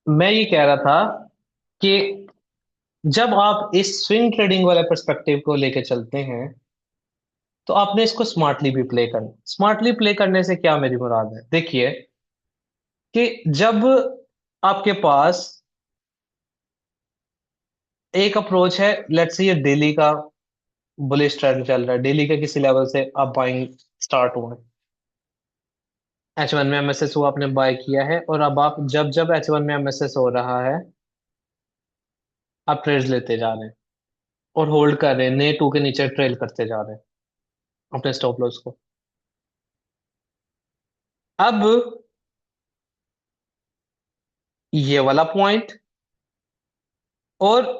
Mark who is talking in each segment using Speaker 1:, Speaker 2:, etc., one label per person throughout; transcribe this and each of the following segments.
Speaker 1: मैं ये कह रहा था कि जब आप इस स्विंग ट्रेडिंग वाले पर्सपेक्टिव को लेके चलते हैं तो आपने इसको स्मार्टली भी प्ले करना। स्मार्टली प्ले करने से क्या मेरी मुराद है, देखिए कि जब आपके पास एक अप्रोच है, लेट्स से ये डेली का बुलिश ट्रेंड चल रहा है, डेली के किसी लेवल से आप बाइंग स्टार्ट हुआ है, H1 में एमएसएस हुआ, आपने बाय किया है, और अब आप जब जब H1 में एमएसएस हो रहा है आप ट्रेड्स लेते जा रहे हैं और होल्ड कर रहे हैं, ने टू के नीचे ट्रेल करते जा रहे हैं अपने स्टॉप लॉस को। अब ये वाला पॉइंट और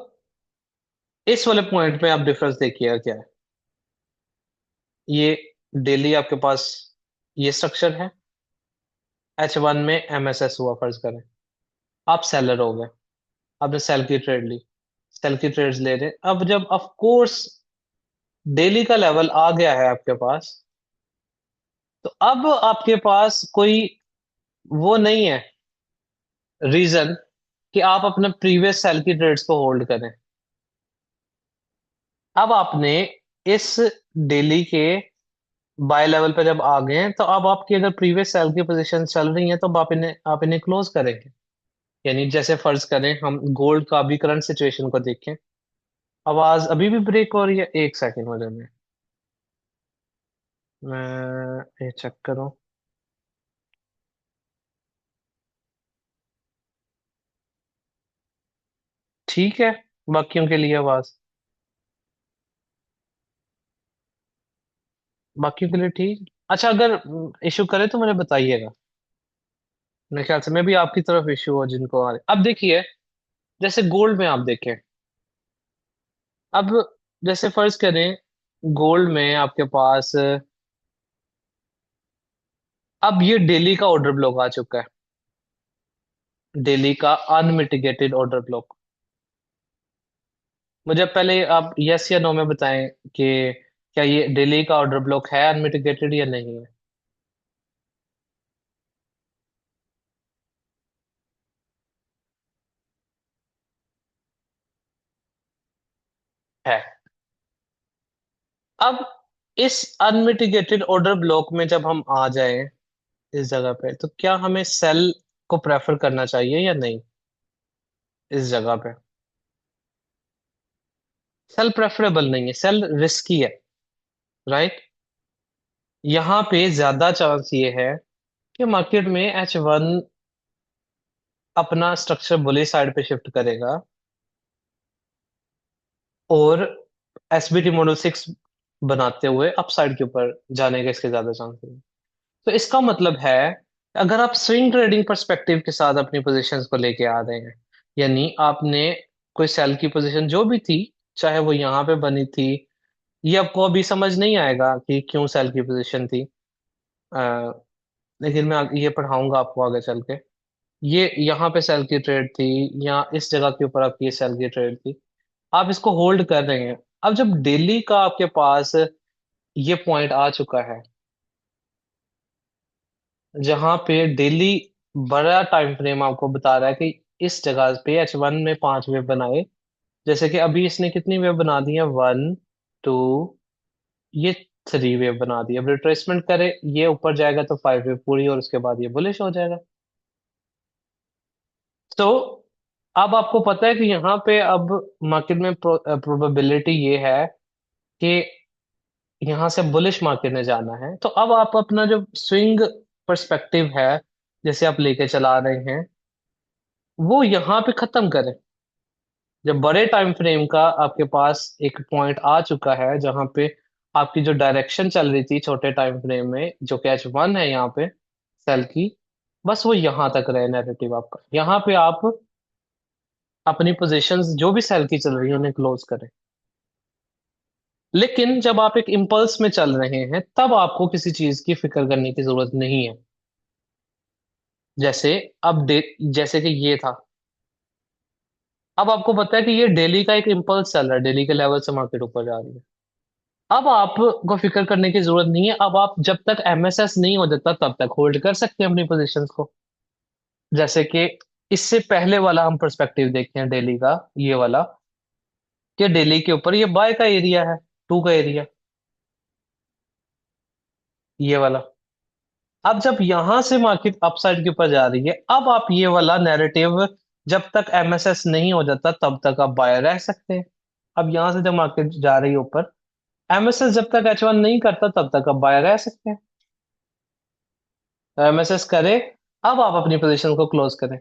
Speaker 1: इस वाले पॉइंट में आप डिफरेंस देखिएगा क्या है। ये डेली आपके पास ये स्ट्रक्चर है, H1 में एमएसएस हुआ फर्ज करें, आप सेलर हो गए, आपने सेल की ट्रेड ली, सेल की ट्रेड्स ले रहे। अब जब ऑफ कोर्स डेली का लेवल आ गया है आपके पास, तो अब आपके पास कोई वो नहीं है रीजन कि आप अपने प्रीवियस सेल की ट्रेड्स को होल्ड करें। अब आपने इस डेली के बाय लेवल पे जब आ गए हैं, तो अब आपकी अगर प्रीवियस सेल की पोजीशन चल रही है तो अब आप इन्हें क्लोज करेंगे। यानी जैसे फर्ज करें हम गोल्ड का अभी करंट सिचुएशन को देखें, आवाज अभी भी ब्रेक हो रही है, एक सेकंड हो जाए, मैं ये चेक करूं। ठीक है, बाकियों के लिए आवाज, बाकियों के लिए ठीक। अच्छा, अगर इशू करे तो मुझे बताइएगा। मेरे ख्याल से मैं भी आपकी तरफ इशू हो जिनको आ रहे। अब देखिए, जैसे गोल्ड में आप देखें, अब जैसे फर्ज करें गोल्ड में आपके पास अब ये डेली का ऑर्डर ब्लॉक आ चुका है, डेली का अनमिटिगेटेड ऑर्डर ब्लॉक। मुझे पहले आप यस या नो में बताएं कि क्या ये डेली का ऑर्डर ब्लॉक है अनमिटिगेटेड या नहीं है। है। अब इस अनमिटिगेटेड ऑर्डर ब्लॉक में जब हम आ जाएं इस जगह पे, तो क्या हमें सेल को प्रेफर करना चाहिए या नहीं इस जगह पे। सेल प्रेफरेबल नहीं है, सेल रिस्की है, राइट। यहाँ पे ज्यादा चांस ये है कि मार्केट में H1 अपना स्ट्रक्चर बुलिश साइड पे शिफ्ट करेगा और एसबीटी मॉडल 6 बनाते हुए अपसाइड के ऊपर जाने का इसके ज्यादा चांस है। तो इसका मतलब है, अगर आप स्विंग ट्रेडिंग पर्सपेक्टिव के साथ अपनी पोजीशंस को लेके आ रहे हैं, यानी आपने कोई सेल की पोजीशन जो भी थी, चाहे वो यहाँ पे बनी थी, ये आपको अभी समझ नहीं आएगा कि क्यों सेल की पोजीशन थी, आ, लेकिन मैं ये पढ़ाऊंगा आपको आगे चल के। ये यहाँ पे सेल की ट्रेड थी, या इस जगह के ऊपर आपकी ये सेल की ट्रेड थी, आप इसको होल्ड कर रहे हैं। अब जब डेली का आपके पास ये पॉइंट आ चुका है जहां पे डेली बड़ा टाइम फ्रेम आपको बता रहा है कि इस जगह पे H1 में 5 वेव बनाए, जैसे कि अभी इसने कितनी वेव बना दी है, 1 2, ये 3 वेव बना दी। अब रिट्रेसमेंट करे, ये ऊपर जाएगा तो 5 वेव पूरी, और उसके बाद ये बुलिश हो जाएगा। तो अब आपको पता है कि यहाँ पे अब मार्केट में प्रोबेबिलिटी ये है कि यहाँ से बुलिश मार्केट में जाना है। तो अब आप अपना जो स्विंग पर्सपेक्टिव है जैसे आप लेके चला रहे हैं, वो यहाँ पे खत्म करें। जब बड़े टाइम फ्रेम का आपके पास एक पॉइंट आ चुका है जहां पे आपकी जो डायरेक्शन चल रही थी छोटे टाइम फ्रेम में, जो कैच 1 है यहाँ पे सेल की, बस वो यहाँ तक रहे नैरेटिव आपका। यहाँ पे आप अपनी पोजीशंस जो भी सेल की चल रही है उन्हें क्लोज करें। लेकिन जब आप एक इम्पल्स में चल रहे हैं तब आपको किसी चीज की फिक्र करने की जरूरत नहीं है। जैसे अब जैसे कि ये था, अब आपको पता है कि ये डेली का एक इम्पल्स चल रहा है, डेली के लेवल से मार्केट ऊपर जा रही है। अब आपको फिक्र करने की जरूरत नहीं है, अब आप जब तक एमएसएस नहीं हो जाता तब तक होल्ड कर सकते हैं अपनी पोजीशंस को। जैसे कि इससे पहले वाला हम पर्सपेक्टिव देखते हैं डेली का, ये वाला, कि डेली के ऊपर ये बाय का एरिया है, टू का एरिया, ये वाला। अब जब यहां से मार्केट अपसाइड के ऊपर जा रही है, अब आप ये वाला नैरेटिव, जब तक एमएसएस नहीं हो जाता तब तक आप बाय रह सकते हैं। अब यहां से जब मार्केट जा रही है ऊपर, एमएसएस जब तक H1 नहीं करता तब तक आप बाय रह सकते हैं। एमएसएस करे, अब आप अपनी पोजीशन को क्लोज करें।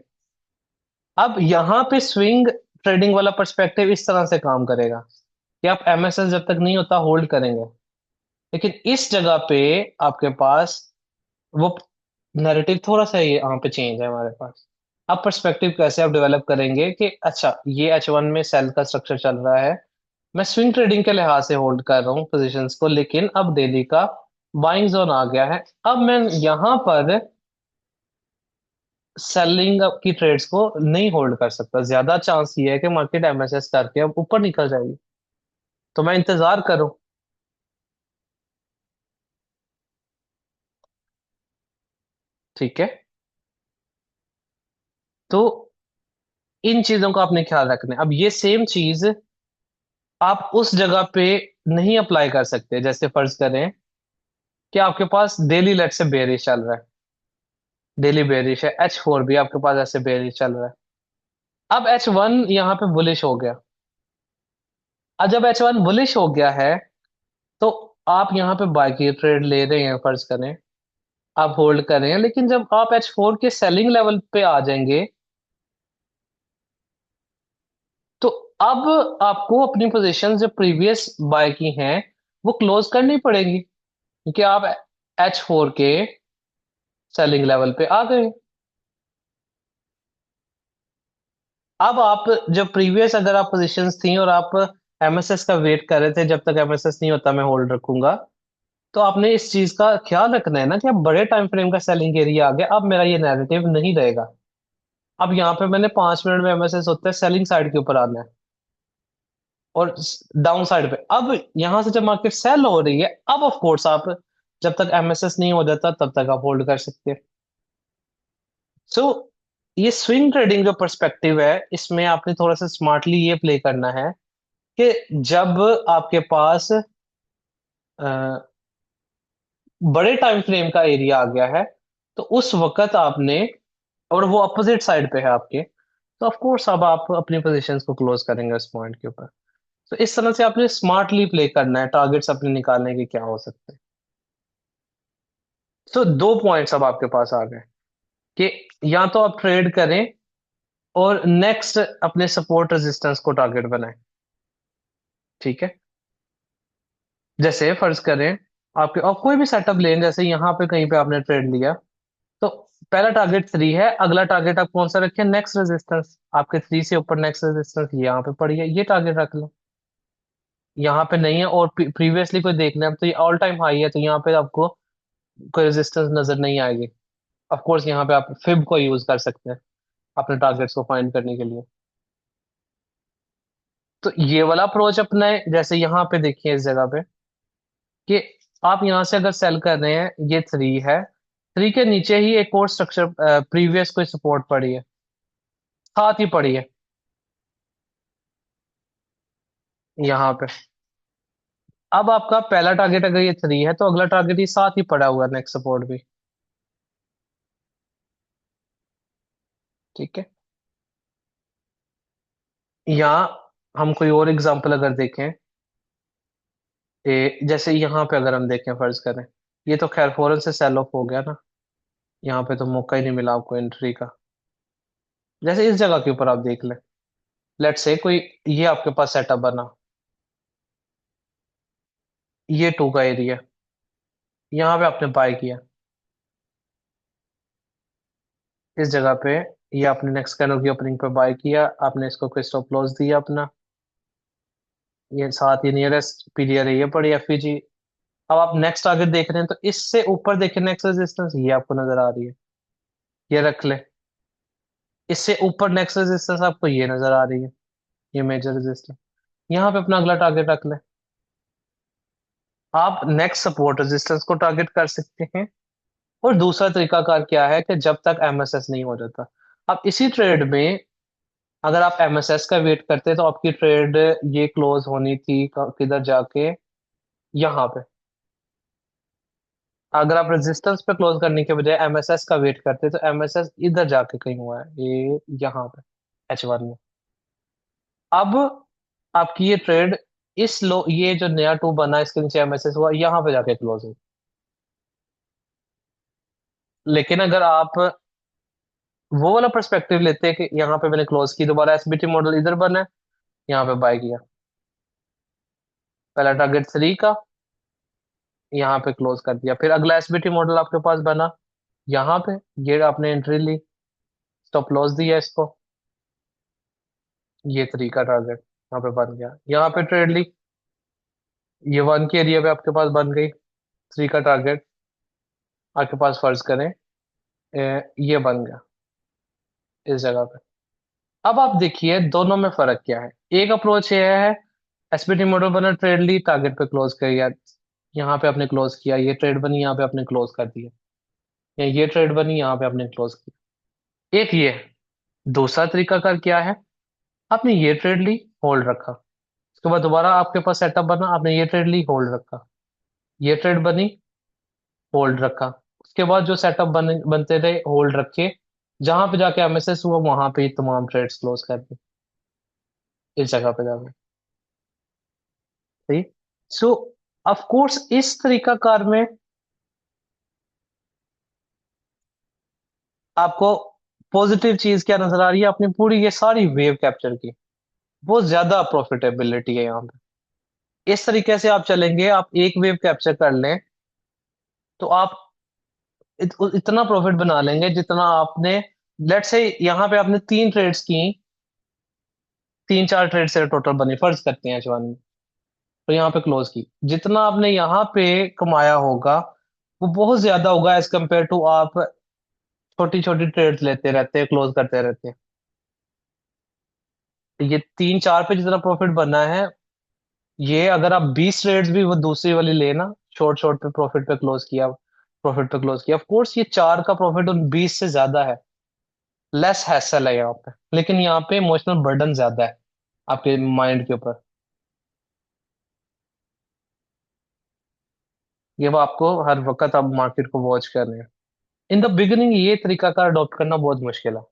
Speaker 1: अब यहाँ पे स्विंग ट्रेडिंग वाला पर्सपेक्टिव इस तरह से काम करेगा कि आप एमएसएस जब तक नहीं होता होल्ड करेंगे, लेकिन इस जगह पे आपके पास वो नैरेटिव थोड़ा सा ये यहाँ पे चेंज है हमारे पास। अब पर्सपेक्टिव कैसे आप डेवलप करेंगे कि अच्छा, ये H1 में सेल का स्ट्रक्चर चल रहा है, मैं स्विंग ट्रेडिंग के लिहाज से होल्ड कर रहा हूँ पोजीशंस को, लेकिन अब डेली का बाइंग जोन आ गया है। अब मैं यहाँ पर सेलिंग की ट्रेड्स को नहीं होल्ड कर सकता, ज्यादा चांस ये है कि मार्केट एमएसएस करके अब ऊपर निकल जाएगी, तो मैं इंतजार करूं। ठीक है, तो इन चीजों का आपने ख्याल रखना है। अब ये सेम चीज आप उस जगह पे नहीं अप्लाई कर सकते। जैसे फर्ज करें कि आपके पास डेली लेट से बेरिश चल रहा है, डेली बेरिश है, H4 भी आपके पास ऐसे बेरिश चल रहा है। अब H1 यहाँ पे बुलिश हो गया। अब जब H1 बुलिश हो गया है, तो आप यहाँ पे बाय की ट्रेड ले रहे हैं, फर्ज करें आप होल्ड कर रहे हैं, लेकिन जब आप H4 के सेलिंग लेवल पे आ जाएंगे, तो अब आपको अपनी पोजीशन जो प्रीवियस बाय की हैं वो क्लोज करनी पड़ेगी, क्योंकि आप H4 के सेलिंग लेवल पे आ गए। अब आप जब प्रीवियस अगर आप पोजीशंस थी और आप एमएसएस का वेट कर रहे थे, जब तक एमएसएस नहीं होता मैं होल्ड रखूंगा, तो आपने इस चीज का ख्याल रखना है ना कि अब बड़े टाइम फ्रेम का सेलिंग एरिया आ गया, अब मेरा ये नैरेटिव नहीं रहेगा। अब यहाँ पे मैंने 5 मिनट में एमएसएस होता है सेलिंग साइड के ऊपर आना है, और डाउन साइड पे। अब यहां से जब मार्केट सेल हो रही है, अब ऑफ कोर्स आप जब तक एमएसएस नहीं हो जाता तब तक आप होल्ड कर सकते हैं। सो ये स्विंग ट्रेडिंग जो पर्सपेक्टिव है, इसमें आपने थोड़ा सा स्मार्टली ये प्ले करना है कि जब आपके पास बड़े टाइम फ्रेम का एरिया आ गया है, तो उस वक्त आपने, और वो अपोजिट साइड पे है आपके, तो ऑफ कोर्स अब आप अपनी पोजीशंस को क्लोज करेंगे उस पॉइंट के ऊपर। तो इस तरह से आपने स्मार्टली प्ले करना है, टारगेट्स अपने निकालने के क्या हो सकते हैं। तो दो पॉइंट्स अब आपके पास आ गए कि या तो आप ट्रेड करें और नेक्स्ट अपने सपोर्ट रेजिस्टेंस को टारगेट बनाएं। ठीक है, जैसे फर्ज करें आपके, और कोई भी सेटअप लें, जैसे यहाँ पे कहीं पे आपने ट्रेड लिया, तो पहला टारगेट 3 है, अगला टारगेट आप कौन सा रखें, नेक्स्ट रेजिस्टेंस। आपके 3 से ऊपर नेक्स्ट रेजिस्टेंस यहाँ पे पड़ी है, ये टारगेट रख लो। यहाँ पे नहीं है और प्रीवियसली कोई देखना है, अब तो ये ऑल टाइम हाई है, तो यहाँ पे आपको कोई रेजिस्टेंस नजर नहीं आएगी। ऑफ कोर्स यहाँ पे आप फिब को यूज कर सकते हैं अपने टारगेट्स को फाइंड करने के लिए। तो ये वाला अप्रोच अपनाए, जैसे यहाँ पे देखिए इस जगह पे कि आप यहाँ से अगर सेल कर रहे हैं, ये 3 है, 3 के नीचे ही एक और स्ट्रक्चर प्रीवियस कोई सपोर्ट पड़ी है, साथ ही पड़ी है यहाँ पे। अब आपका पहला टारगेट अगर ये 3 है, तो अगला टारगेट ये साथ ही पड़ा हुआ है, नेक्स्ट सपोर्ट भी। ठीक है, यहाँ हम कोई और एग्जांपल अगर देखें, जैसे यहाँ पे अगर हम देखें फर्ज करें, ये तो खैर फौरन से सेल ऑफ हो गया ना, यहाँ पे तो मौका ही नहीं मिला आपको एंट्री का। जैसे इस जगह के ऊपर आप देख लें, लेट्स से कोई, ये आपके पास सेटअप बना, ये 2 का एरिया, यहाँ पे आपने बाय किया इस जगह पे, ये आपने नेक्स्ट कैंडल की ओपनिंग पे बाय किया, आपने इसको कोई स्टॉप लॉस दिया अपना, ये साथ ही नियरेस्ट पीरियड है, ये पड़ी एफईजी। अब आप नेक्स्ट टारगेट देख रहे हैं, तो इससे ऊपर देखिए नेक्स्ट रेजिस्टेंस ये आपको नजर आ रही है, ये रख ले। इससे ऊपर नेक्स्ट रेजिस्टेंस आपको ये नजर आ रही है, ये मेजर रेजिस्टेंस। यहाँ पे अपना अगला टारगेट रख ले। आप नेक्स्ट सपोर्ट रेजिस्टेंस को टारगेट कर सकते हैं। और दूसरा तरीकाकार क्या है कि जब तक एमएसएस नहीं हो जाता, अब इसी ट्रेड में अगर आप एमएसएस का वेट करते तो आपकी ट्रेड ये क्लोज होनी थी किधर जाके, यहाँ पे। अगर आप रेजिस्टेंस पे क्लोज करने के बजाय एमएसएस का वेट करते तो एमएसएस इधर जाके कहीं हुआ है, ये यहाँ पे H1 में। अब आपकी ये ट्रेड इस लो, ये जो नया टू बना इसके नीचे एमएसएस हुआ, यहाँ पे जाके क्लोज हुई। लेकिन अगर आप वो वाला पर्सपेक्टिव लेते हैं कि यहाँ पे मैंने क्लोज की, दोबारा एसबीटी मॉडल इधर बना है, यहाँ पे बाय किया, पहला टारगेट 3 का, यहाँ पे क्लोज कर दिया, फिर अगला एसबीटी मॉडल आपके पास बना यहाँ पे, ये आपने एंट्री ली, स्टॉप लॉस दिया इसको, ये 3 का टारगेट यहाँ पे बन गया, यहाँ पे ट्रेड ली, ये 1 के एरिया पे आपके पास बन गई 3 का टारगेट, आपके पास फर्ज करें ये बन गया इस जगह पे। अब आप देखिए दोनों में फर्क क्या है। एक अप्रोच ये है, एसपीटी मॉडल बना, ट्रेड ली, टारगेट पे क्लोज कर, या यहाँ पे आपने क्लोज किया, ये ट्रेड बनी, यहाँ पे आपने क्लोज कर दिया, या ये ट्रेड बनी, यहाँ पे आपने क्लोज किया। एक ये है। दूसरा तरीका कर क्या है, आपने ये ट्रेड ली, होल्ड रखा, उसके बाद दोबारा आपके पास सेटअप बना, आपने ये ट्रेड ली, होल्ड रखा, ये ट्रेड बनी, होल्ड रखा, उसके बाद जो सेटअप बनते रहे, होल्ड रखे, जहां पे जाके एमएसएस हुआ वहां पे ही तमाम ट्रेड्स क्लोज कर दी इस जगह पे जाके। सही। सो ऑफ कोर्स इस तरीका कार में आपको पॉजिटिव चीज क्या नजर आ रही है, आपने पूरी ये सारी वेव कैप्चर की, बहुत ज्यादा प्रॉफिटेबिलिटी है यहाँ पे। इस तरीके से आप चलेंगे, आप एक वेव कैप्चर कर लें तो आप इतना प्रॉफिट बना लेंगे जितना आपने, लेट से यहाँ पे आपने 3 ट्रेड्स की, 3 4 ट्रेड से टोटल बनी, फर्ज करते हैं जवान में, तो यहाँ पे क्लोज की, जितना आपने यहाँ पे कमाया होगा वो बहुत ज्यादा होगा एज कम्पेयर टू आप छोटी छोटी ट्रेड्स लेते रहते हैं, क्लोज करते रहते हैं। तो ये 3 4 पे जितना प्रॉफिट बना है, ये अगर आप 20 ट्रेड्स भी वो दूसरी वाली लेना, शॉर्ट शॉर्ट पे प्रॉफिट पे क्लोज किया, प्रॉफिट पे क्लोज किया, ऑफ कोर्स ये 4 का प्रॉफिट उन 20 से ज्यादा है, लेस हैसल है यहाँ पे, लेकिन यहाँ पे इमोशनल बर्डन ज्यादा है आपके माइंड के ऊपर। ये वो आपको हर वक्त आप मार्केट को वॉच कर रहे हैं। इन द बिगिनिंग ये तरीका का अडॉप्ट करना बहुत मुश्किल है,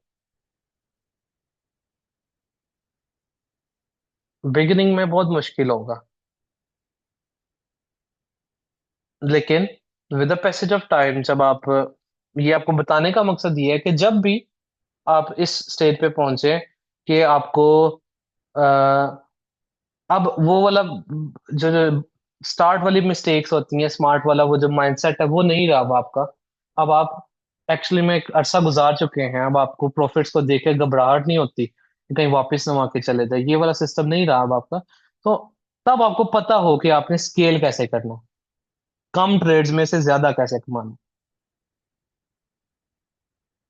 Speaker 1: बिगिनिंग में बहुत मुश्किल होगा, लेकिन with the passage of time जब आप, ये आपको बताने का मकसद ये है कि जब भी आप इस स्टेज पे पहुंचे कि आपको अब वो वाला जो जो स्टार्ट वाली मिस्टेक्स होती हैं, स्मार्ट वाला वो जो माइंडसेट है वो नहीं रहा अब आपका। अब आप एक्चुअली में एक अरसा गुजार चुके हैं, अब आपको प्रॉफिट्स को देख के घबराहट नहीं होती कि कहीं वापस ना आके चले जाए, ये वाला सिस्टम नहीं रहा अब आपका। तो तब आपको पता हो कि आपने स्केल कैसे करना, कम ट्रेड्स में से ज्यादा कैसे कमाना,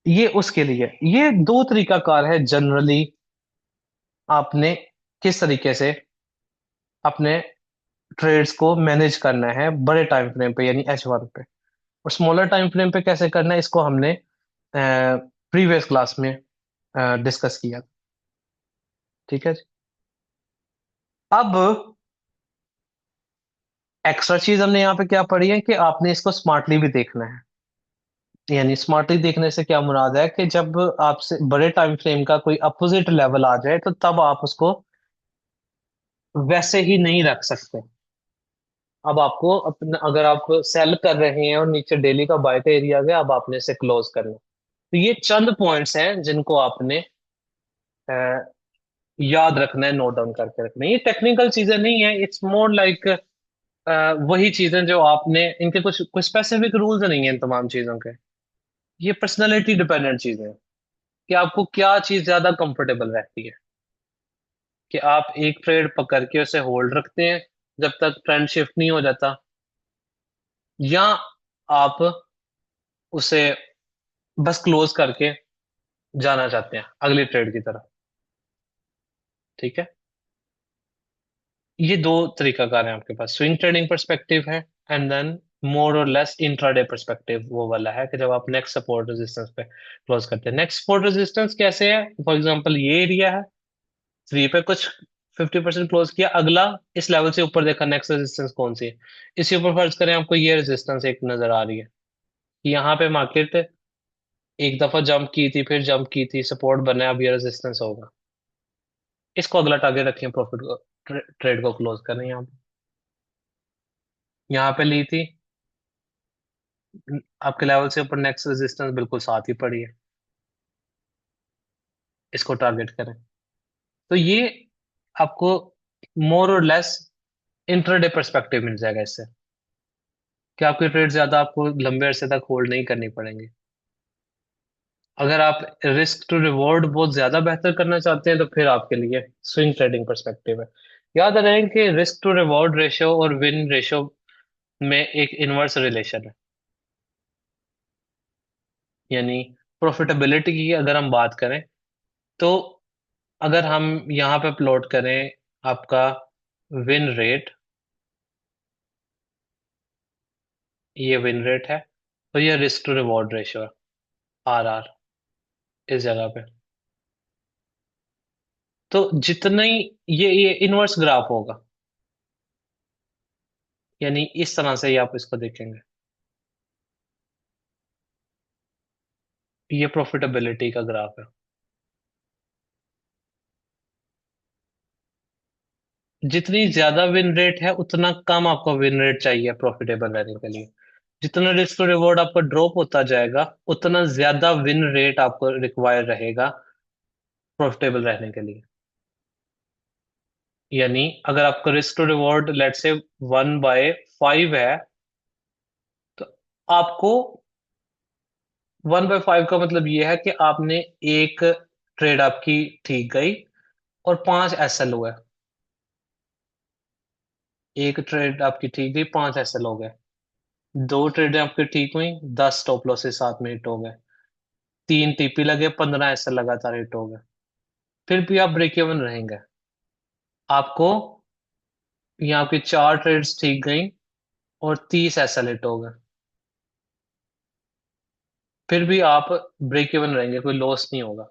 Speaker 1: ये उसके लिए ये 2 तरीका कार है जनरली। आपने किस तरीके से अपने ट्रेड्स को मैनेज करना है बड़े टाइम फ्रेम पे, यानी H1 पे, और स्मॉलर टाइम फ्रेम पे कैसे करना है, इसको हमने प्रीवियस क्लास में डिस्कस किया। ठीक है जी। अब एक्स्ट्रा चीज हमने यहाँ पे क्या पढ़ी है कि आपने इसको स्मार्टली भी देखना है। यानी स्मार्टली देखने से क्या मुराद है कि जब आपसे बड़े टाइम फ्रेम का कोई अपोजिट लेवल आ जाए तो तब आप उसको वैसे ही नहीं रख सकते। अब आपको अपना, अगर आप सेल कर रहे हैं और नीचे डेली का बाय का एरिया आ गया, अब आपने इसे क्लोज करना। तो ये चंद पॉइंट्स हैं जिनको आपने याद रखना है, नोट डाउन करके रखना है। ये टेक्निकल चीजें नहीं है, इट्स मोर लाइक वही चीजें जो आपने, इनके कुछ कुछ स्पेसिफिक रूल्स नहीं है इन तमाम चीजों के। ये पर्सनैलिटी डिपेंडेंट चीजें हैं कि आपको क्या चीज ज्यादा कंफर्टेबल रहती है, कि आप एक ट्रेड पकड़ के उसे होल्ड रखते हैं जब तक ट्रेंड शिफ्ट नहीं हो जाता, या आप उसे बस क्लोज करके जाना चाहते हैं अगली ट्रेड की तरफ। ठीक है। ये 2 तरीकाकार है आपके पास, स्विंग ट्रेडिंग पर्सपेक्टिव है, एंड देन मोर और लेस इंट्राडे परस्पेक्टिव वो वाला है कि जब आप नेक्स्ट सपोर्ट रेजिस्टेंस पे क्लोज करते हैं। नेक्स्ट सपोर्ट रेजिस्टेंस कैसे है? फॉर एग्जांपल ये एरिया है, 3 पे कुछ 50% क्लोज किया, अगला इस लेवल से ऊपर देखा नेक्स्ट रेजिस्टेंस कौन सी है। इसी ऊपर फर्ज करें आपको ये रेजिस्टेंस एक नजर आ रही है कि यहाँ पे मार्केट एक दफा जंप की थी, फिर जंप की थी, सपोर्ट बना है, अब ये रेजिस्टेंस होगा। इसको अगला टारगेट रखें, प्रॉफिट को, ट्रेड को क्लोज करें। यहाँ पे ली थी, आपके लेवल से ऊपर नेक्स्ट रेजिस्टेंस बिल्कुल साथ ही पड़ी है, इसको टारगेट करें। तो ये आपको मोर और लेस इंट्राडे परस्पेक्टिव मिल जाएगा इससे, कि आपकी ट्रेड ज्यादा आपको लंबे अरसे तक होल्ड नहीं करनी पड़ेंगी। अगर आप रिस्क टू रिवॉर्ड बहुत ज्यादा बेहतर करना चाहते हैं तो फिर आपके लिए स्विंग ट्रेडिंग परस्पेक्टिव है। याद रखें कि रिस्क टू रिवॉर्ड रेशियो और विन रेशियो में एक इनवर्स रिलेशन है। यानी प्रॉफिटेबिलिटी की अगर हम बात करें तो अगर हम यहाँ पे प्लॉट करें आपका विन रेट, ये विन रेट है, तो ये रिस्क टू रिवॉर्ड रेशियो है, RR, इस जगह पे। तो जितना ही ये इनवर्स ग्राफ होगा, यानी इस तरह से ही आप इसको देखेंगे, ये प्रॉफिटेबिलिटी का ग्राफ है। जितनी ज्यादा विन रेट है उतना कम आपको विन रेट चाहिए प्रॉफिटेबल रहने के लिए। जितना रिस्क टू रिवॉर्ड आपका ड्रॉप होता जाएगा उतना ज्यादा विन रेट आपको रिक्वायर रहेगा प्रॉफिटेबल रहने के लिए। यानी अगर आपका रिस्क टू रिवॉर्ड लेट से 1/5 है, तो आपको 1/5 का मतलब ये है कि आपने एक ट्रेड आपकी ठीक गई और 5 SL हुए। एक ट्रेड आपकी ठीक गई, 5 SL हो गए। दो ट्रेडें आपकी ठीक हुई, 10 स्टॉप लॉसेस साथ में हिट हो गए। 3 TP लगे, 15 SL लगातार हिट हो गए। फिर भी आप ब्रेक इवन रहेंगे। आपको यहाँ आपकी 4 ट्रेड्स ठीक गई और 30 SL हिट हो गए, फिर भी आप ब्रेक इवन रहेंगे, कोई लॉस नहीं होगा।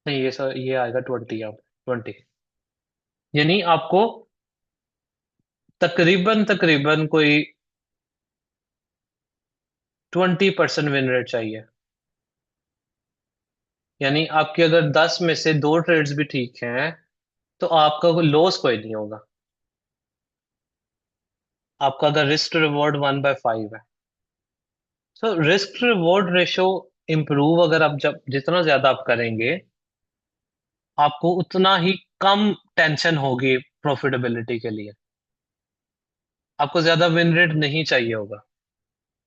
Speaker 1: नहीं, ये सर ये आएगा 20, आप 20। यानी आपको तकरीबन तकरीबन कोई 20% विन रेट चाहिए। यानी आपके अगर 10 में से दो ट्रेड्स भी ठीक हैं तो आपका कोई लॉस कोई नहीं होगा। आपका अगर रिस्क टू रिवॉर्ड 1/5 है, तो risk to reward ratio improve अगर आप जब जितना ज्यादा आप करेंगे, आपको उतना ही कम टेंशन होगी प्रॉफिटेबिलिटी के लिए। आपको ज्यादा विन रेट नहीं चाहिए होगा।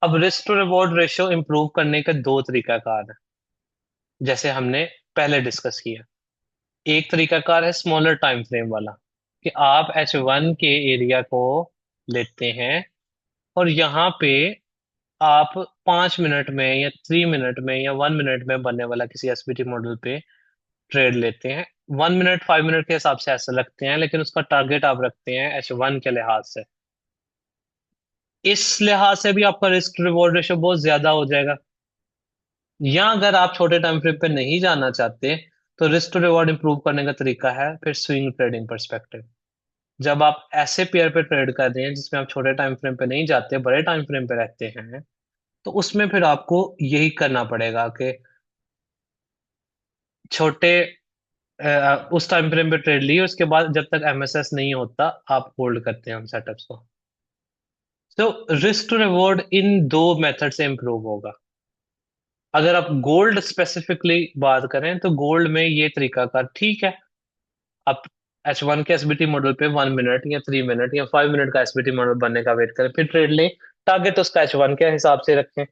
Speaker 1: अब risk to reward ratio improve करने के दो तरीकाकार है, जैसे हमने पहले डिस्कस किया। एक तरीकाकार है स्मॉलर टाइम फ्रेम वाला, कि आप H1 के एरिया को लेते हैं और यहाँ पे आप 5 मिनट में या 3 मिनट में या 1 मिनट में बनने वाला किसी एसपीटी मॉडल पे ट्रेड लेते हैं। 1 मिनट 5 मिनट के हिसाब से ऐसा रखते हैं, लेकिन उसका टारगेट आप रखते हैं H1 के लिहाज से। इस लिहाज से भी आपका रिस्क रिवॉर्ड रेशियो बहुत ज्यादा हो जाएगा। या अगर आप छोटे टाइम फ्रेम पे नहीं जाना चाहते तो रिस्क टू रिवॉर्ड इंप्रूव करने का तरीका है फिर स्विंग ट्रेडिंग परस्पेक्टिव। जब आप ऐसे पेयर पे ट्रेड कर रहे हैं जिसमें आप छोटे टाइम फ्रेम पे नहीं जाते, बड़े टाइम फ्रेम पे रहते हैं, तो उसमें फिर आपको यही करना पड़ेगा कि छोटे उस टाइम फ्रेम पे ट्रेड लिए, उसके बाद जब तक MSS नहीं होता आप होल्ड करते हैं उन सेटअप्स को। तो रिस्क टू रिवॉर्ड इन दो मेथड से इंप्रूव होगा। अगर आप गोल्ड स्पेसिफिकली बात करें तो गोल्ड में ये तरीका का ठीक है। आप H1 के एसबीटी मॉडल पे 1 मिनट या 3 मिनट या 5 मिनट का एसबीटी मॉडल बनने का वेट करें, फिर ट्रेड लें। टारगेट उसका H1 के हिसाब से रखें।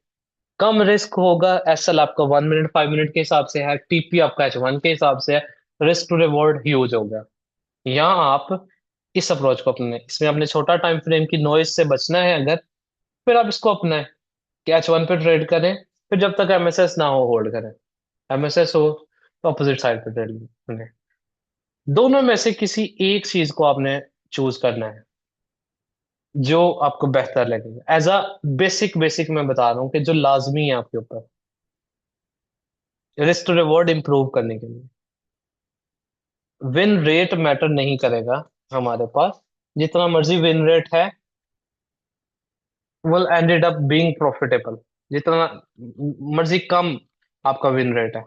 Speaker 1: कम रिस्क होगा, SL आपका 1 मिनट 5 मिनट के हिसाब से है, TP आपका H1 के हिसाब से है। रिस्क टू रिवॉर्ड ह्यूज होगा। यहाँ आप इस अप्रोच को अपने, इसमें अपने छोटा टाइम फ्रेम की नॉइज से बचना है अगर, फिर आप इसको अपनाएं कि H1 पे ट्रेड करें, फिर जब तक MSS ना हो होल्ड करें। MSS हो तो अपोजिट साइड पे ट्रेड करें। दोनों में से किसी एक चीज को आपने चूज करना है जो आपको बेहतर लगेगा। एज अ बेसिक बेसिक मैं बता रहा हूँ कि जो लाजमी है आपके ऊपर रिस्क टू रिवॉर्ड इंप्रूव करने के लिए। विन रेट मैटर नहीं करेगा हमारे पास, जितना मर्जी विन रेट है will ended up being profitable। जितना मर्जी कम आपका विन रेट है,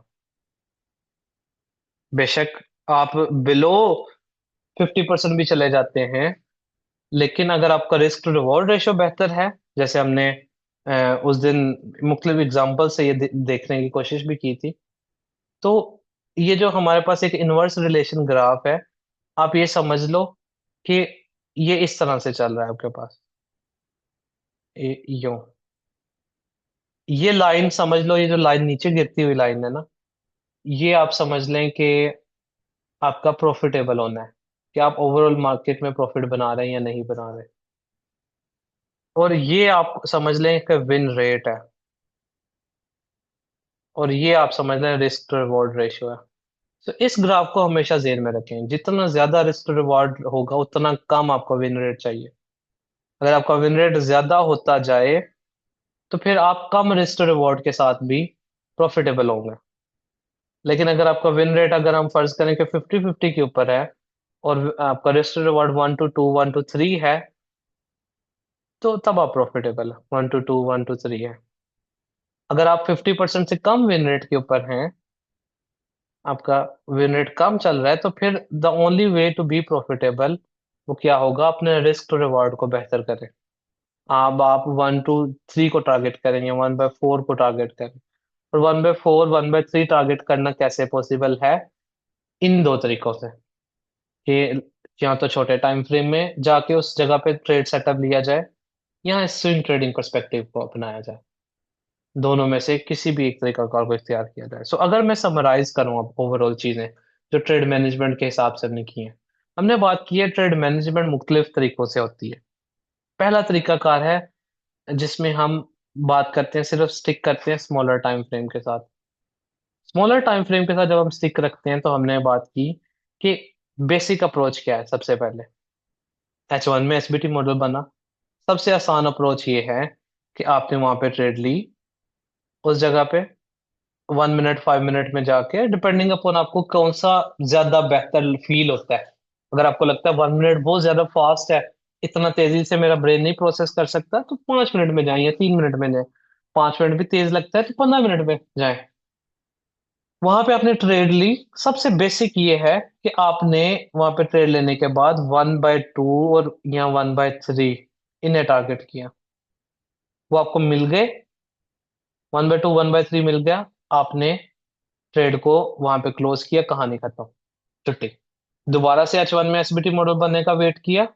Speaker 1: बेशक आप बिलो 50% भी चले जाते हैं, लेकिन अगर आपका रिस्क टू रिवॉर्ड रेशियो बेहतर है, जैसे हमने उस दिन मुख्तलिफ एग्जांपल से ये देखने की कोशिश भी की थी, तो ये जो हमारे पास एक इनवर्स रिलेशन ग्राफ है, आप ये समझ लो कि ये इस तरह से चल रहा है आपके पास। यूं ये लाइन समझ लो, ये जो लाइन नीचे गिरती हुई लाइन है ना, ये आप समझ लें कि आपका प्रॉफिटेबल होना है, कि आप ओवरऑल मार्केट में प्रॉफिट बना रहे हैं या नहीं बना रहे। और ये आप समझ लें कि विन रेट है, और ये आप समझ लें रिस्क टू रिवॉर्ड रेशियो है। तो इस ग्राफ को हमेशा जेन में रखें, जितना ज्यादा रिस्क टू रिवॉर्ड होगा उतना कम आपका विन रेट चाहिए। अगर आपका विन रेट ज्यादा होता जाए तो फिर आप कम रिस्क टू रिवॉर्ड के साथ भी प्रॉफिटेबल होंगे। लेकिन अगर आपका विन रेट, अगर हम फर्ज करें कि 50-50 के ऊपर है, और आपका risk to reward 1 to 2 1 to 3 है, तो तब आप प्रॉफिटेबल है। 1 to 2 1 to 3 है। अगर आप 50% से कम विन रेट के ऊपर हैं, आपका विन रेट कम चल रहा है, तो फिर the only way to be profitable वो क्या होगा, अपने रिस्क टू रिवॉर्ड को बेहतर करें। आप 1 to 3 को टारगेट करेंगे, 1/4 को टारगेट करें। और 1/4 1/3 टारगेट करना कैसे पॉसिबल है? इन दो तरीकों से, कि या तो छोटे टाइम फ्रेम में जाके उस जगह पे ट्रेड सेटअप लिया जाए, या स्विंग ट्रेडिंग पर्सपेक्टिव को अपनाया जाए। दोनों में से किसी भी एक तरीका कार को इख्तियार किया जाए। सो अगर मैं समराइज करूं अब ओवरऑल चीजें जो ट्रेड मैनेजमेंट के हिसाब से हमने की हैं, हमने बात की है ट्रेड मैनेजमेंट मुख्तलिफ तरीकों से होती है। पहला तरीका कार है जिसमें हम बात करते हैं, सिर्फ स्टिक करते हैं स्मॉलर टाइम फ्रेम के साथ। स्मॉलर टाइम फ्रेम के साथ जब हम स्टिक रखते हैं, तो हमने बात की कि बेसिक अप्रोच क्या है। सबसे पहले H1 में एसबीटी मॉडल बना। सबसे आसान अप्रोच ये है कि आपने वहां पे ट्रेड ली, उस जगह पे 1 मिनट 5 मिनट में जाके, डिपेंडिंग अपॉन आपको कौन सा ज्यादा बेहतर फील होता है। अगर आपको लगता है 1 मिनट बहुत ज्यादा फास्ट है, इतना तेजी से मेरा ब्रेन नहीं प्रोसेस कर सकता, तो 5 मिनट में जाएं या 3 मिनट में जाएं। 5 मिनट भी तेज लगता है तो 15 मिनट में जाएं। वहां पे आपने ट्रेड ली। सबसे बेसिक ये है कि आपने वहां पे ट्रेड लेने के बाद 1/2 और या 1/3 इन्हें टारगेट किया। वो आपको मिल गए, 1/2 1/3 मिल गया, आपने ट्रेड को वहां पे क्लोज किया, कहानी खत्म, छुट्टी। दोबारा से H1 में एसबीटी मॉडल बनने का वेट किया,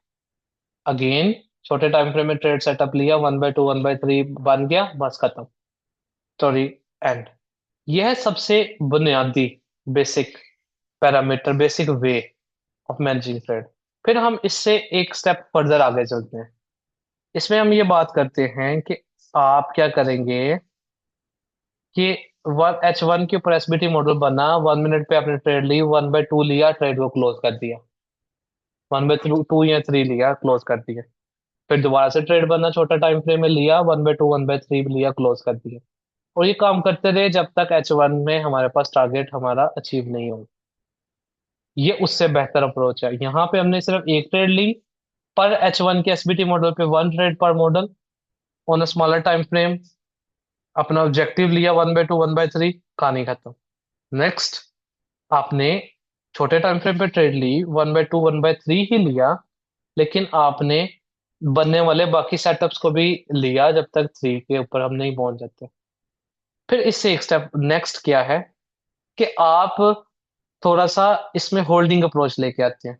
Speaker 1: अगेन छोटे टाइम फ्रेम में ट्रेड सेटअप लिया, 1/2 1/3 बन गया, बस खत्म, स्टोरी एंड। यह है सबसे बुनियादी basic parameter, basic way of managing trade. फिर हम इससे एक स्टेप फर्दर आगे चलते हैं। इसमें हम ये बात करते हैं कि आप क्या करेंगे कि H1 के ऊपर एसबीटी मॉडल बना, 1 मिनट पे आपने ट्रेड ली, 1/2 लिया, ट्रेड को क्लोज कर दिया। 1/2 या 3 लिया, क्लोज कर दिया। फिर दोबारा से ट्रेड बना, छोटा टाइम फ्रेम में लिया, 1/2 1/3 लिया, क्लोज कर दिया। और ये काम करते रहे जब तक H1 में हमारे पास टारगेट हमारा अचीव नहीं हो। ये उससे बेहतर अप्रोच है। यहाँ पे हमने सिर्फ एक ट्रेड ली, पर H1 के एसबीटी मॉडल पे 1 ट्रेड पर model on a smaller time frame, अपना ऑब्जेक्टिव लिया 1/2 1/3, कहानी खत्म। नेक्स्ट, आपने छोटे टाइम फ्रेम पे ट्रेड ली, 1/2 1/3 ही लिया, लेकिन आपने बनने वाले बाकी सेटअप्स को भी लिया जब तक 3 के ऊपर हम नहीं पहुंच जाते। फिर इससे एक स्टेप नेक्स्ट क्या है कि आप थोड़ा सा इसमें होल्डिंग अप्रोच लेके आते हैं।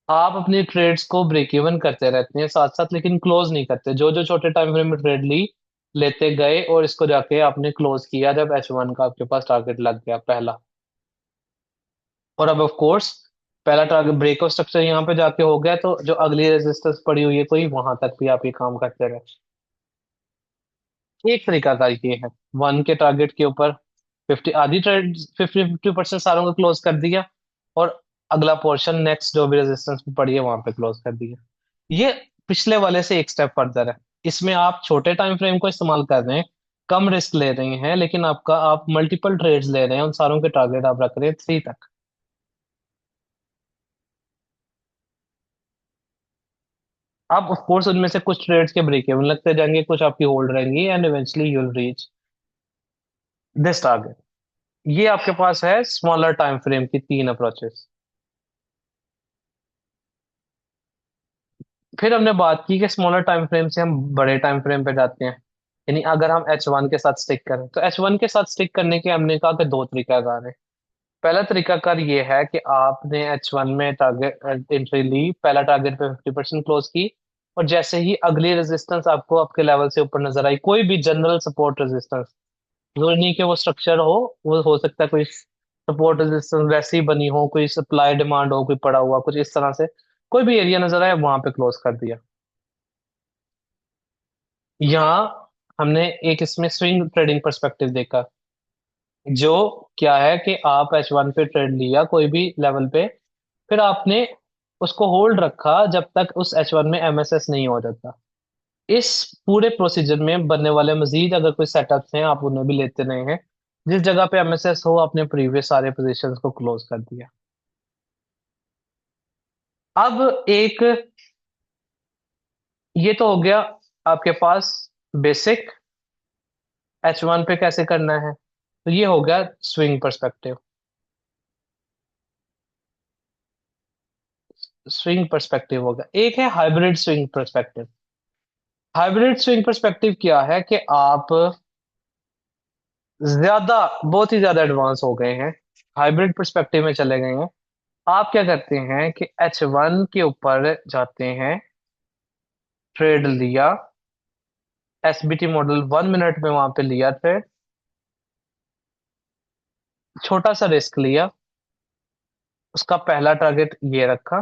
Speaker 1: आप अपनी ट्रेड्स को ब्रेक इवन करते रहते हैं साथ साथ, लेकिन क्लोज नहीं करते। जो जो छोटे टाइम फ्रेम में ट्रेड ली, लेते गए, और इसको जाके आपने क्लोज किया जब H1 का आपके पास टारगेट लग गया पहला। और अब ऑफ कोर्स पहला टारगेट ब्रेकआउट स्ट्रक्चर यहाँ पे जाके हो गया, तो जो अगली रेजिस्टेंस पड़ी हुई है कोई, वहां तक भी आप ये काम करते रहे। एक तरीका का ये है, 1 के टारगेट के ऊपर 50 आधी ट्रेड 50-50% सारों को क्लोज कर दिया, और अगला पोर्शन नेक्स्ट जो भी रेजिस्टेंस पे पड़ी है वहां पे क्लोज कर दिया। ये पिछले वाले से एक स्टेप फर्दर है। इसमें आप छोटे टाइम फ्रेम को इस्तेमाल कर रहे हैं, कम रिस्क ले रहे हैं, लेकिन आप मल्टीपल ट्रेड्स ले रहे हैं, उन सारों के टारगेट आप रख रहे हैं 3 तक। आप ऑफ कोर्स उनमें से कुछ ट्रेड्स के ब्रेक इवन लगते जाएंगे, कुछ आपकी होल्ड रहेंगी, and eventually you will reach this target. ये आपके पास है स्मॉलर टाइम फ्रेम की 3 अप्रोचेस। फिर हमने बात की कि स्मॉलर टाइम फ्रेम से हम बड़े टाइम फ्रेम पे जाते हैं। यानी अगर हम H1 के साथ स्टिक करें, तो H1 के साथ स्टिक करने के हमने कहा कि 2 तरीकाकार है। पहला तरीकाकार ये है कि आपने H1 में टारगेट एंट्री ली, पहला टारगेट पे 50% क्लोज की, और जैसे ही अगली रेजिस्टेंस आपको आपके लेवल से ऊपर नजर आई, कोई भी जनरल सपोर्ट रेजिस्टेंस, जरूरी नहीं कि वो स्ट्रक्चर वो हो सकता है कोई सपोर्ट रेजिस्टेंस वैसे ही बनी हो, कोई सप्लाई डिमांड हो, कोई पड़ा हुआ कुछ इस तरह से, कोई भी एरिया नजर आए वहां पे क्लोज कर दिया। यहाँ हमने एक इसमें स्विंग ट्रेडिंग परस्पेक्टिव देखा, जो क्या है कि आप H1 पे ट्रेड लिया कोई भी लेवल पे, फिर आपने उसको होल्ड रखा जब तक उस H1 में MSS नहीं हो जाता। इस पूरे प्रोसीजर में बनने वाले मजीद अगर कोई सेटअप्स हैं आप उन्हें भी लेते रहे हैं। जिस जगह पे MSS हो आपने प्रीवियस सारे पोजीशंस को क्लोज कर दिया। अब एक ये तो हो गया आपके पास बेसिक H1 पे कैसे करना है, तो ये हो गया स्विंग पर्सपेक्टिव। स्विंग पर्सपेक्टिव होगा, एक है hybrid swing perspective. Hybrid swing perspective क्या है कि आप ज्यादा बहुत ही ज्यादा एडवांस हो गए हैं, हाइब्रिड पर्सपेक्टिव में चले गए हैं। आप क्या करते हैं कि H1 के ऊपर जाते हैं, ट्रेड लिया, SBT मॉडल 1 मिनट में वहां पे लिया ट्रेड, छोटा सा रिस्क लिया, उसका पहला टारगेट ये रखा,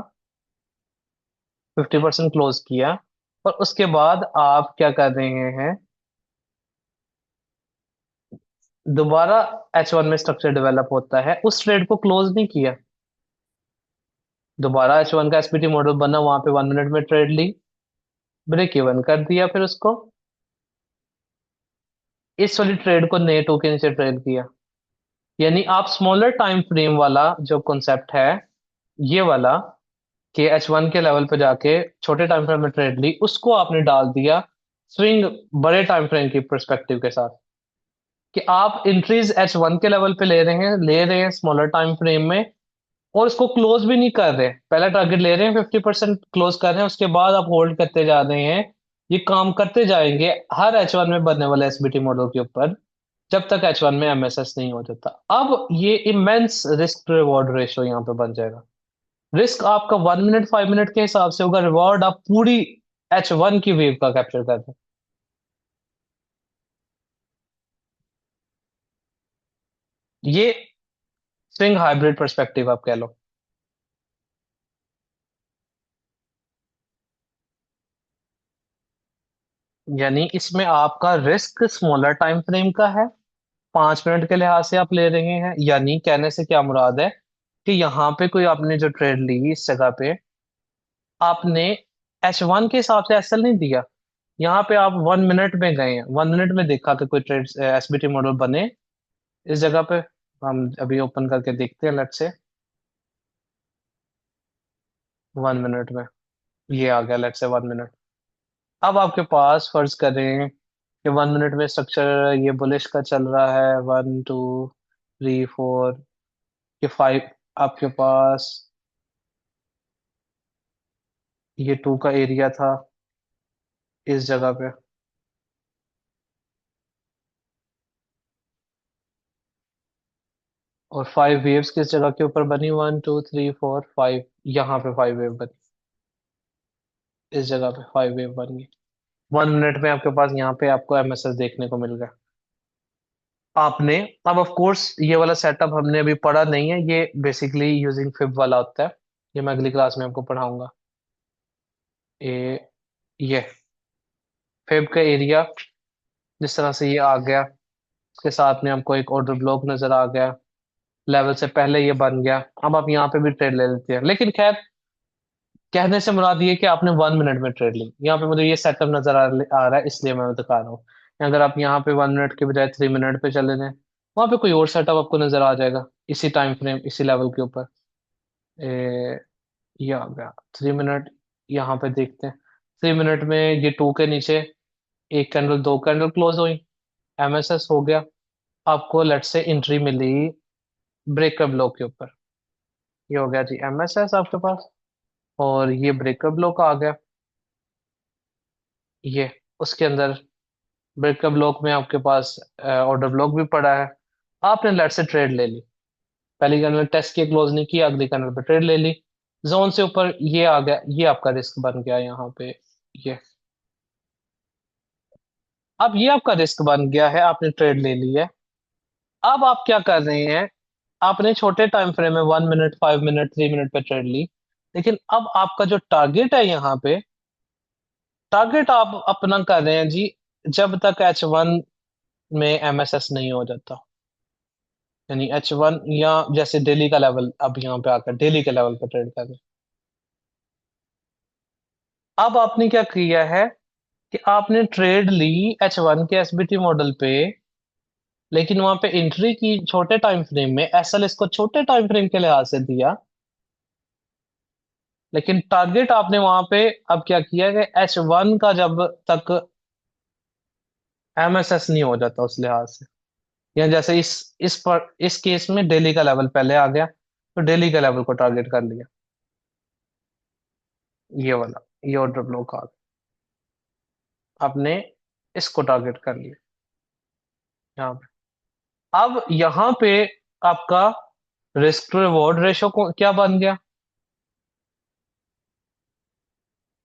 Speaker 1: 50% क्लोज किया, और उसके बाद आप क्या कर रहे हैं, दोबारा H1 में स्ट्रक्चर डेवलप होता है, उस ट्रेड को क्लोज नहीं किया, दोबारा H1 का SPT मॉडल बना, वहां पे 1 मिनट में ट्रेड ली, ब्रेक इवन कर दिया, फिर उसको इस वाली ट्रेड को नए टू के नीचे ट्रेड किया। यानी आप स्मॉलर टाइम फ्रेम वाला जो कॉन्सेप्ट है, ये वाला कि H1 के लेवल पे जाके छोटे टाइम फ्रेम में ट्रेड ली, उसको आपने डाल दिया स्विंग बड़े टाइम फ्रेम की पर्सपेक्टिव के साथ, कि आप इंट्रीज H1 के लेवल पे ले रहे हैं स्मॉलर टाइम फ्रेम में, और इसको क्लोज भी नहीं कर रहे, पहला टारगेट ले रहे हैं, 50% क्लोज कर रहे हैं, उसके बाद आप होल्ड करते जा रहे हैं। ये काम करते जाएंगे हर H1 में बनने वाले SBT मॉडल के ऊपर, जब तक H1 में MSS नहीं हो जाता। अब ये इमेंस रिस्क रिवॉर्ड रेशो यहाँ पे बन जाएगा। रिस्क आपका 1 मिनट 5 मिनट के हिसाब से होगा, रिवॉर्ड आप पूरी H1 की वेव का कैप्चर कर रहे हैं। ये स्विंग हाइब्रिड पर्सपेक्टिव आप कह लो। यानी इसमें आपका रिस्क स्मॉलर टाइम फ्रेम का है, 5 मिनट के लिहाज से आप ले रहे हैं। यानी कहने से क्या मुराद है कि यहाँ पे कोई आपने जो ट्रेड ली इस जगह पे, आपने H1 के हिसाब से एसएल नहीं दिया, यहाँ पे आप 1 मिनट में गए हैं, 1 मिनट में देखा कि कोई ट्रेड SBT मॉडल बने इस जगह पे। हम अभी ओपन करके देखते हैं, लेट्स से 1 मिनट में ये आ गया, लेट्स से 1 मिनट। अब आपके पास फर्ज करें कि 1 मिनट में स्ट्रक्चर ये बुलिश का चल रहा है, 1 2 3 4 ये 5, आपके पास ये 2 का एरिया था इस जगह पे, और 5 वेव्स किस जगह के ऊपर बनी, 1 2 3 4 5, यहाँ पे 5 वेव बनी, इस जगह पे 5 वेव बन गई। 1 मिनट में आपके पास यहाँ पे आपको MSS देखने को मिल गया। आपने अब ऑफ कोर्स ये वाला सेटअप हमने अभी पढ़ा नहीं है, ये बेसिकली यूजिंग फिब वाला होता है, ये मैं अगली क्लास में आपको पढ़ाऊंगा। ये फिब का एरिया जिस तरह से ये आ गया, उसके साथ में हमको एक ऑर्डर ब्लॉक नजर आ गया, लेवल से पहले ये बन गया। अब आप यहाँ पे भी ट्रेड ले लेते हैं, लेकिन खैर, कहने से मुराद ये कि आपने 1 मिनट में ट्रेड ली। यहाँ पे मुझे ये सेटअप नजर आ रहा है, इसलिए मैं दिखा रहा हूँ। अगर आप यहाँ पे 1 मिनट के बजाय 3 मिनट पे चले जाएं, वहां पे कोई और सेटअप आपको नजर आ जाएगा, इसी टाइम फ्रेम, इसी लेवल के ऊपर। ए, ये आ गया 3 मिनट। यहाँ पे देखते हैं, 3 मिनट में ये टू के नीचे एक कैंडल, दो कैंडल क्लोज हुई, एमएसएस हो गया। आपको लेट से एंट्री मिली ब्रेकअप लो के ऊपर। ये हो गया जी एमएसएस आपके पास, और ये ब्रेकअप लो का आ गया। ये उसके अंदर ब्रेकअप ब्लॉक में आपके पास ऑर्डर ब्लॉक भी पड़ा है। आपने लेट से ट्रेड ले ली, पहली कैंडल टेस्ट की, क्लोज नहीं किया, अगली कैंडल पे ट्रेड ले ली, जोन से ऊपर ये आ गया। ये आपका रिस्क बन गया यहाँ पे। ये अब ये आपका रिस्क बन गया है, आपने ट्रेड ले ली है। अब आप क्या कर रहे हैं, आपने छोटे टाइम फ्रेम में 1 मिनट, 5 मिनट, 3 मिनट पे ट्रेड ली, लेकिन अब आपका जो टारगेट है यहाँ पे, टारगेट आप अपना कर रहे हैं जी, जब तक H1 में एमएसएस नहीं हो जाता। यानी H1, या जैसे डेली का लेवल, अब यहाँ पे आकर डेली के लेवल पे ट्रेड कर रहे हैं। अब आपने क्या किया है कि आपने ट्रेड ली H1 के एसबीटी मॉडल पे, लेकिन वहां पे एंट्री की छोटे टाइम फ्रेम में, एसएल इसको छोटे टाइम फ्रेम के लिहाज से दिया, लेकिन टारगेट आपने वहां पे अब क्या किया कि H1 का जब तक एमएसएस नहीं हो जाता उस लिहाज से, या जैसे इस केस में डेली का लेवल पहले आ गया, तो डेली के लेवल को टारगेट कर लिया, ये वाला, ये ऑर्डर ब्लॉक आ गया, आपने इसको टारगेट कर लिया यहाँ पे। अब यहाँ पे आपका रिस्क टू रिवॉर्ड रेशो को क्या बन गया,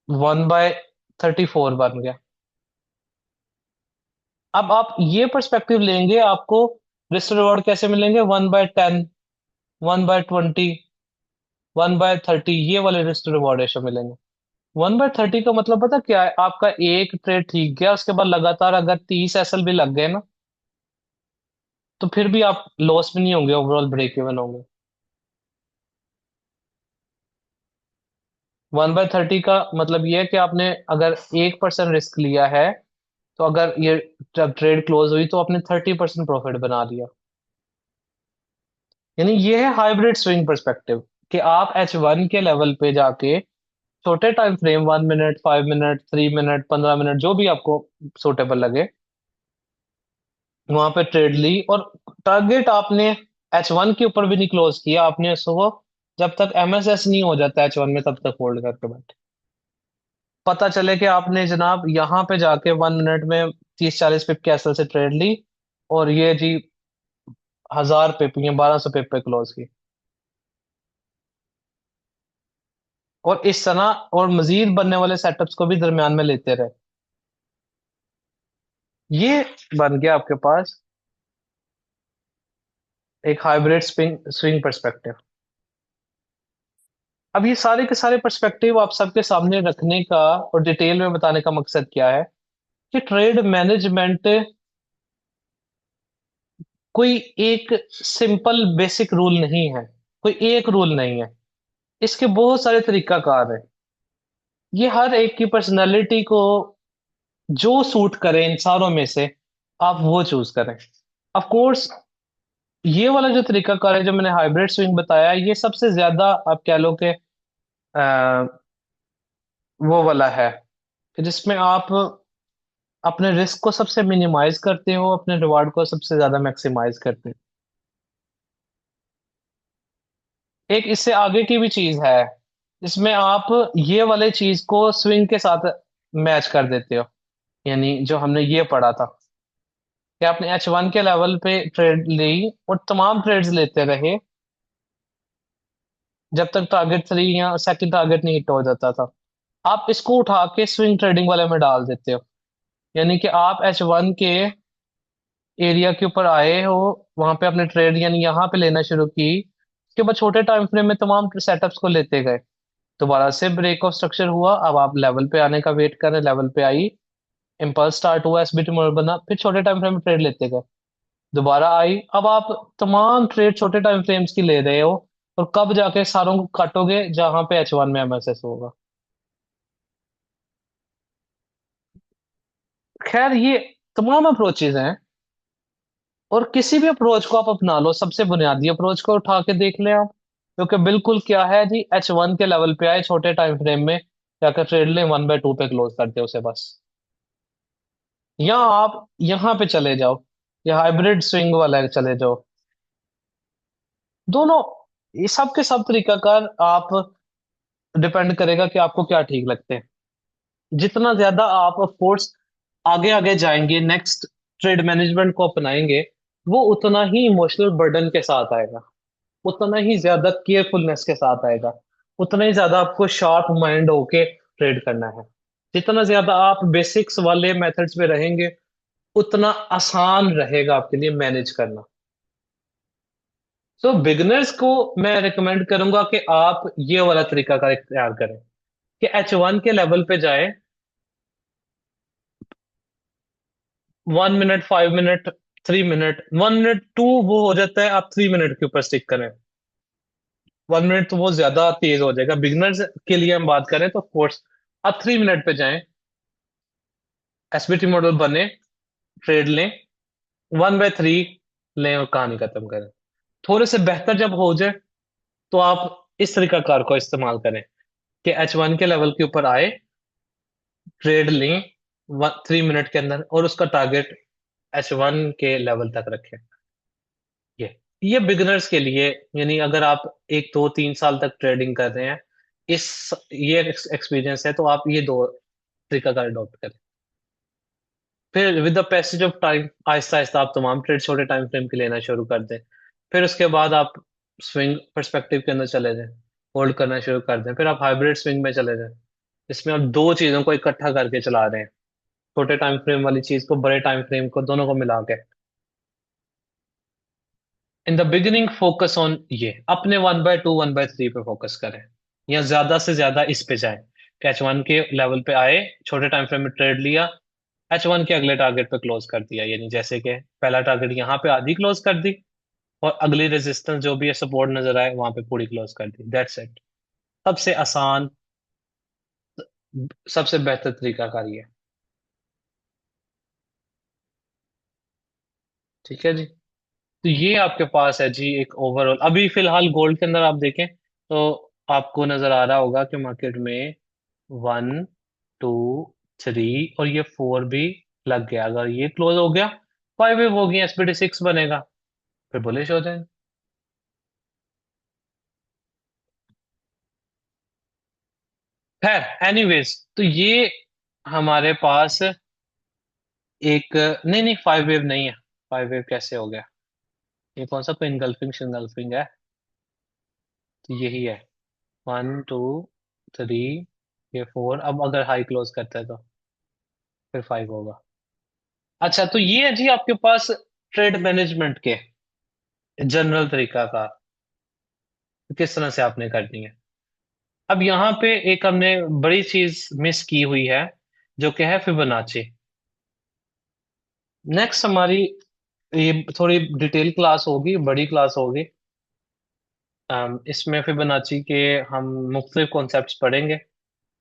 Speaker 1: 1/34 बन गया। अब आप ये पर्सपेक्टिव लेंगे, आपको रिस्क टू रिवॉर्ड कैसे मिलेंगे, 1/10, 1/20, 1/30, ये वाले रिस्क टू रिवॉर्ड रेशो मिलेंगे। 1/30 का मतलब पता क्या है, आपका एक ट्रेड ठीक गया, उसके बाद लगातार अगर 30 एसएल भी लग गए ना, तो फिर भी आप लॉस भी नहीं होंगे, ओवरऑल ब्रेक इवन होंगे। 1/30 का मतलब ये है कि आपने अगर 1% रिस्क लिया है, तो अगर ये जब ट्रेड क्लोज हुई तो आपने 30% प्रॉफिट बना लिया। यानी ये है हाइब्रिड स्विंग पर्सपेक्टिव, कि आप H1 के लेवल पे जाके छोटे time frame, 1 minute, 5 minute, 3 minute, 15 minute, जो भी आपको सूटेबल लगे, वहां पे ट्रेड ली, और टारगेट आपने H1 के ऊपर भी नहीं क्लोज किया, आपने उसको जब तक एमएसएस नहीं हो जाता H1 में तब तक होल्ड करके बैठे। पता चले कि आपने जनाब यहाँ पे जाके 1 मिनट में 30-40 पिप के एसएल से ट्रेड ली, और ये जी 1000 पिप या 1200 पिप पे क्लोज की, और इस तरह और मजीद बनने वाले सेटअप्स को भी दरमियान में लेते रहे। ये बन गया आपके पास एक हाइब्रिड स्विंग स्विंग पर्सपेक्टिव। अब ये सारे के सारे पर्सपेक्टिव आप सबके सामने रखने का और डिटेल में बताने का मकसद क्या है, कि ट्रेड मैनेजमेंट कोई एक सिंपल बेसिक रूल नहीं है, कोई एक रूल नहीं है, इसके बहुत सारे तरीकाकार है। ये हर एक की पर्सनैलिटी को जो सूट करे इन सारों में से, आप वो चूज करें। ऑफ कोर्स, ये वाला जो तरीकाकार है जो मैंने हाइब्रिड स्विंग बताया, ये सबसे ज्यादा आप कह लो कि वो वाला है कि जिसमें आप अपने रिस्क को सबसे मिनिमाइज करते हो, अपने रिवार्ड को सबसे ज्यादा मैक्सिमाइज करते हो। एक इससे आगे की भी चीज है, जिसमें आप ये वाले चीज को स्विंग के साथ मैच कर देते हो। यानी जो हमने ये पढ़ा था कि आपने H1 के लेवल पे ट्रेड ली, और तमाम ट्रेड्स लेते रहे जब तक टारगेट 3 या सेकंड टारगेट नहीं हिट हो जाता था। आप इसको उठा के स्विंग ट्रेडिंग वाले में डाल देते हो। यानी कि आप H1 के एरिया के ऊपर आए हो, वहां पे अपने ट्रेड यानी यहाँ पे लेना शुरू की, उसके बाद छोटे टाइम फ्रेम में तमाम सेटअप्स को लेते गए, दोबारा से ब्रेक ऑफ स्ट्रक्चर हुआ, अब आप लेवल पे आने का वेट कर रहे हैं, लेवल पे आई, इम्पल्स स्टार्ट हुआ, एसबीटी मॉडल बना, फिर छोटे टाइम फ्रेम में ट्रेड लेते गए, दोबारा आई, अब आप तमाम ट्रेड छोटे टाइम फ्रेम्स की ले रहे हो, और कब जाके सारों को काटोगे जहां पे H1 में एमएसएस होगा। खैर ये तमाम अप्रोचेज हैं, और किसी भी अप्रोच को आप अपना लो, सबसे बुनियादी अप्रोच को उठा के देख लें आप, क्योंकि बिल्कुल क्या है जी, H1 के लेवल पे आए छोटे टाइम फ्रेम में, जाकर ट्रेड लें 1/2 पे क्लोज करते उसे बस। या आप यहाँ पे चले जाओ, या हाइब्रिड स्विंग वाला चले जाओ। दोनों, ये सब के सब तरीकाकार आप, डिपेंड करेगा कि आपको क्या ठीक लगते हैं। जितना ज्यादा आप ऑफ कोर्स आगे आगे जाएंगे, नेक्स्ट ट्रेड मैनेजमेंट को अपनाएंगे, वो उतना ही इमोशनल बर्डन के साथ आएगा, उतना ही ज्यादा केयरफुलनेस के साथ आएगा, उतना ही ज्यादा आपको शार्प माइंड होके ट्रेड करना है। जितना ज्यादा आप बेसिक्स वाले मेथड्स में रहेंगे, उतना आसान रहेगा आपके लिए मैनेज करना। सो बिगिनर्स को मैं रिकमेंड करूंगा कि आप ये वाला तरीका का इख्तियार करें, कि H1 के लेवल पे जाए, 1 मिनट, 5 मिनट, 3 मिनट, 1 मिनट टू वो हो जाता है, आप 3 मिनट के ऊपर स्टिक करें। 1 मिनट तो वो ज्यादा तेज हो जाएगा, बिगिनर्स के लिए हम बात करें तो कोर्स, आप 3 मिनट पे जाएं, एसबीटी मॉडल बने, ट्रेड लें, 1/3 लें और कहानी खत्म करें। थोड़े से बेहतर जब हो जाए, तो आप इस तरीका कार को इस्तेमाल करें, कि H1 के लेवल के ऊपर आए, ट्रेड लें 3 मिनट के अंदर, और उसका टारगेट H1 के लेवल तक रखें। ये ये बिगिनर्स के लिए, यानी अगर आप 1 2 3 साल तक ट्रेडिंग कर रहे हैं, इस ये एक्सपीरियंस है, तो आप ये दो तरीका का अडॉप्ट करें। फिर with the passage of time Aahista Aahista आप तमाम ट्रेड छोटे टाइम फ्रेम के लेना शुरू कर दें। फिर उसके बाद आप स्विंग पर्सपेक्टिव के अंदर चले जाएं, होल्ड करना शुरू कर दें। फिर आप हाइब्रिड स्विंग में चले जाएं, इसमें आप दो चीजों को इकट्ठा करके चला रहे हैं, छोटे टाइम फ्रेम वाली चीज को, बड़े टाइम फ्रेम को, दोनों को मिला के। In the beginning focus on, ये अपने 1/2 1/3 पे फोकस करें, या ज्यादा से ज्यादा इस पे जाएं, कि H1 के लेवल पे आए, छोटे टाइम फ्रेम में ट्रेड लिया, H1 के अगले टारगेट पे क्लोज कर दिया, यानी जैसे कि पहला टारगेट यहाँ पे आधी क्लोज कर दी, और अगली रेजिस्टेंस जो भी है सपोर्ट नजर आए वहां पे पूरी क्लोज कर दी, दैट्स इट। सबसे आसान, सबसे बेहतर तरीका कार ये है। ठीक है जी। तो ये आपके पास है जी एक ओवरऑल, अभी फिलहाल गोल्ड के अंदर आप देखें तो आपको नजर आ रहा होगा कि मार्केट में 1 2 3 और ये 4 भी लग गया। अगर ये क्लोज हो गया, 5 वेव होगी, SPT 6 बनेगा, फिर बुलिश हो जाए। खैर एनीवेज, तो ये हमारे पास एक, नहीं नहीं 5 वेव नहीं है। 5 वेव कैसे हो गया? ये कौन सा कोई इनगल्फिंग शिनगल्फिंग है? तो यही है, 1 2 3, ये 4, अब अगर हाई क्लोज करता है तो फिर 5 होगा। अच्छा, तो ये है जी आपके पास ट्रेड मैनेजमेंट के जनरल तरीका का, किस तरह से आपने करनी है। अब यहाँ पे एक हमने बड़ी चीज मिस की हुई है, जो कि है फिबोनाची। नेक्स्ट हमारी ये थोड़ी डिटेल क्लास होगी, बड़ी क्लास होगी। इसमें फिबोनाची के हम मुख्तलिफ कॉन्सेप्ट्स पढ़ेंगे,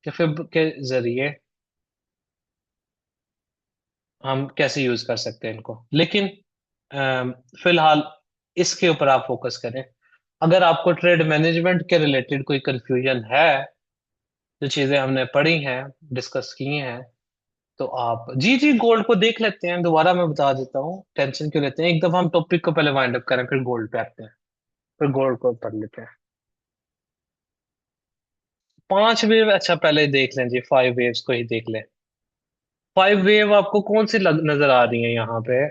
Speaker 1: कि फिब के जरिए हम कैसे यूज कर सकते हैं इनको। लेकिन फिलहाल इसके ऊपर आप फोकस करें। अगर आपको ट्रेड मैनेजमेंट के रिलेटेड कोई कंफ्यूजन है, जो चीजें हमने पढ़ी हैं, डिस्कस की हैं, तो आप जी जी गोल्ड को देख लेते हैं। दोबारा मैं बता देता हूँ, टेंशन क्यों लेते हैं, एक दफा हम टॉपिक को पहले वाइंड अप करें, फिर गोल्ड पे आते हैं, फिर गोल्ड को पढ़ लेते हैं। 5 वेव, अच्छा पहले देख लें जी, 5 वेव्स को ही देख लें। 5 वेव आपको कौन सी नजर आ रही है यहाँ पे?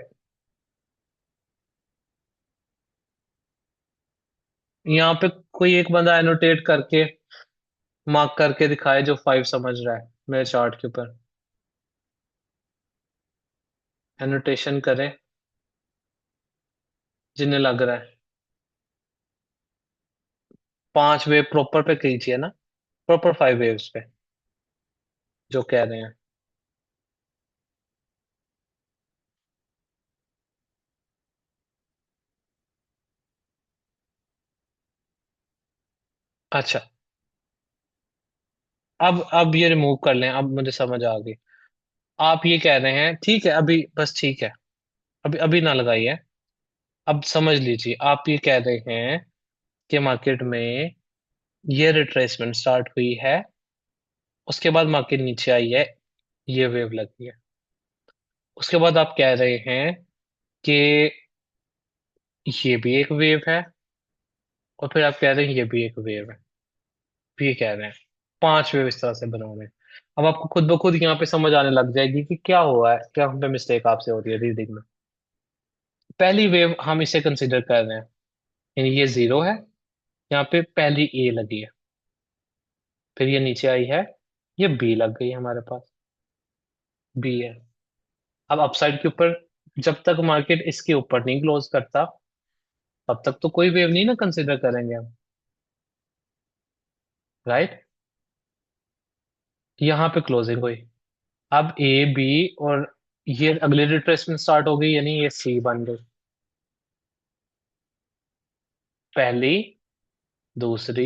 Speaker 1: यहाँ पे कोई एक बंदा एनोटेट करके, मार्क करके दिखाए, जो 5 समझ रहा है मेरे चार्ट के ऊपर, एनोटेशन करें जिन्हें लग रहा है। 5 वेव प्रॉपर पे कीजिए ना, प्रॉपर 5 वेव्स पे जो कह रहे हैं। अच्छा, अब ये रिमूव कर लें, अब मुझे समझ आ गई। आप ये कह रहे हैं, ठीक है, अभी बस ठीक है, अभी अभी ना लगाइए। अब समझ लीजिए, आप ये कह रहे हैं कि मार्केट में ये रिट्रेसमेंट स्टार्ट हुई है, उसके बाद मार्केट नीचे आई है, ये वेव लगी है। उसके बाद आप कह रहे हैं कि ये भी एक वेव है, और फिर आप कह रहे हैं ये भी एक वेव है, भी ये कह रहे हैं। पांच वेव इस तरह से बना रहे हैं। अब आपको खुद ब खुद यहाँ पे समझ आने लग जाएगी कि क्या हुआ है, क्या हम पे मिस्टेक आपसे हो रही है रीडिंग में। पहली वेव हम इसे कंसिडर कर रहे हैं, यानी ये जीरो है, यहाँ पे पहली ए लगी है, फिर ये नीचे आई है, ये बी लग गई हमारे पास, बी है। अब अपसाइड के ऊपर, जब तक मार्केट इसके ऊपर नहीं क्लोज करता, तब तक तो कोई वेव नहीं ना कंसिडर करेंगे हम, राइट। यहाँ पे क्लोजिंग हुई, अब ए बी और ये अगले रिट्रेसमेंट स्टार्ट हो गई, यानी ये सी बन गई। पहली, दूसरी,